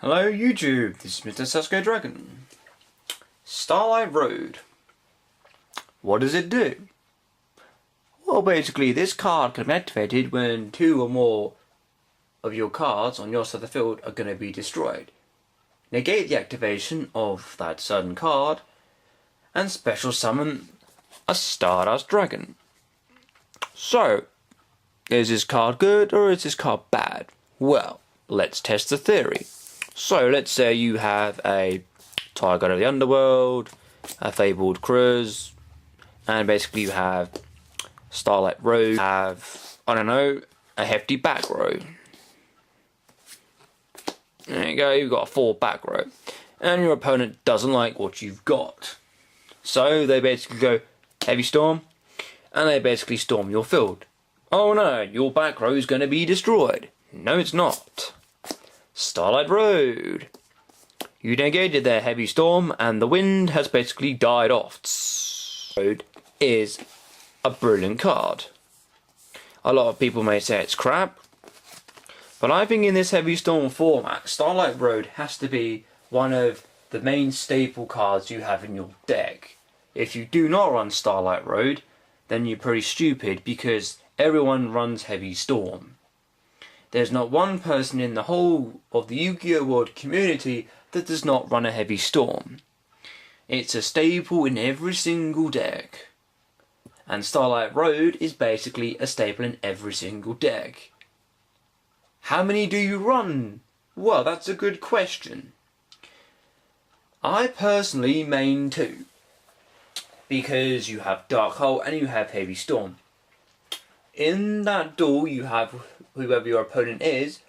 Hello YouTube, this is Mr. Sasuke Dragon. Starlight Road. What does it do? Well, basically this card can be activated when two or more of your cards on your side of the field are going to be destroyed. Negate the activation of that certain card and special summon a Stardust Dragon. So, is this card good or is this card bad? Well, let's test the theory. So let's say you have a Tiger of the Underworld, a Fabled Cruz, and basically you have Starlight Road, have, I don't know, a hefty back row. There you go, you've got a 4 back row. And your opponent doesn't like what you've got. So they basically go Heavy Storm, and they basically storm your field. Oh no, your back row is going to be destroyed. No, it's not. Starlight Road. You negated their Heavy Storm and the wind has basically died off. Road is a brilliant card. A lot of people may say it's crap, but I think in this Heavy Storm format, Starlight Road has to be one of the main staple cards you have in your deck. If you do not run Starlight Road, then you're pretty stupid because everyone runs Heavy Storm. There's not one person in the whole of the Yu-Gi-Oh! World community that does not run a Heavy Storm. It's a staple in every single deck. And Starlight Road is basically a staple in every single deck. How many do you run? Well, that's a good question. I personally main 2. Because you have Dark Hole and you have Heavy Storm. In that duel you have whoever your opponent is,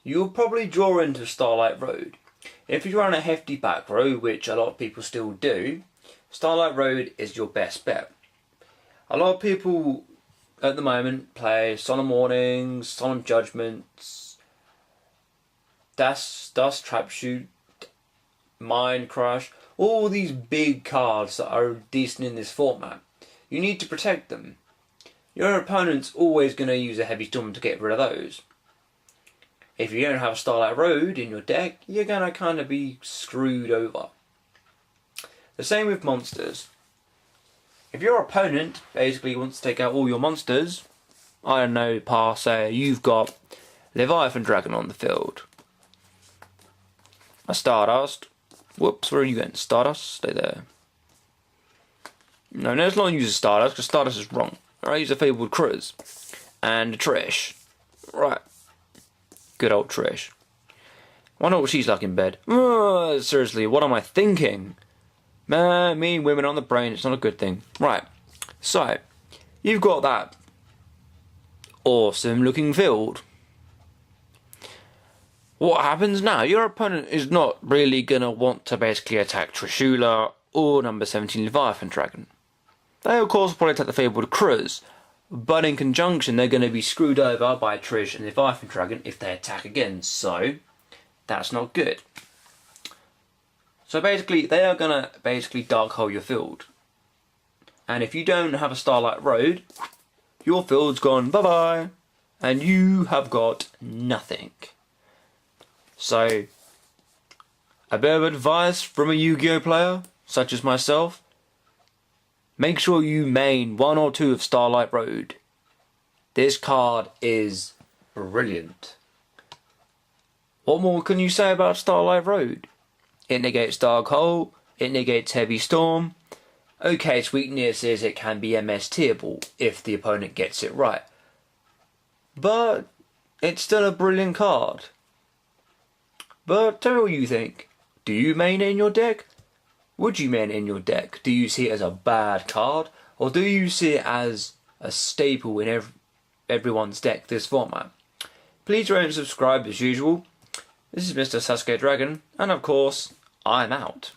you'll probably draw into Starlight Road. If you run a hefty back row, which a lot of people still do, Starlight Road is your best bet. A lot of people at the moment play Solemn Warnings, Solemn Judgments, Dust Trap Shoot, Mind Crush, all these big cards that are decent in this format. You need to protect them. Your opponent's always going to use a Heavy Storm to get rid of those. If you don't have a Starlight Road in your deck, you're going to kind of be screwed over. The same with monsters. If your opponent basically wants to take out all your monsters, I don't know, say you've got Leviathan Dragon on the field, a Stardust. Whoops, where are you going? Stardust? Stay there. No, let's not use a Stardust because Stardust is wrong. Alright, use a Fabled Cruz. And a Trish. Right. Good old Trish. Wonder what she's like in bed. Seriously, what am I thinking? Man, me and women on the brain, it's not a good thing. Right. So, you've got that awesome looking field. What happens now? Your opponent is not really going to want to basically attack Trishula or number 17 Leviathan Dragon. They of course will probably attack the Fabled Cruz, but in conjunction they're going to be screwed over by Trish and Leviathan Dragon if they attack again, so that's not good. So basically they are going to basically dark hole your field. And if you don't have a Starlight Road, your field's gone bye bye, and you have got nothing. So, a bit of advice from a Yu-Gi-Oh! Player, such as myself, make sure you main 1 or 2 of Starlight Road. This card is brilliant. What more can you say about Starlight Road? It negates Dark Hole, it negates Heavy Storm. Okay, its weakness is it can be MS-teable if the opponent gets it right. But it's still a brilliant card. But tell me what you think. Do you main it in your deck? Would you main it in your deck? Do you see it as a bad card? Or do you see it as a staple in everyone's deck, this format? Please rate and subscribe as usual. This is Mr. Sasuke Dragon, and of course, I'm out.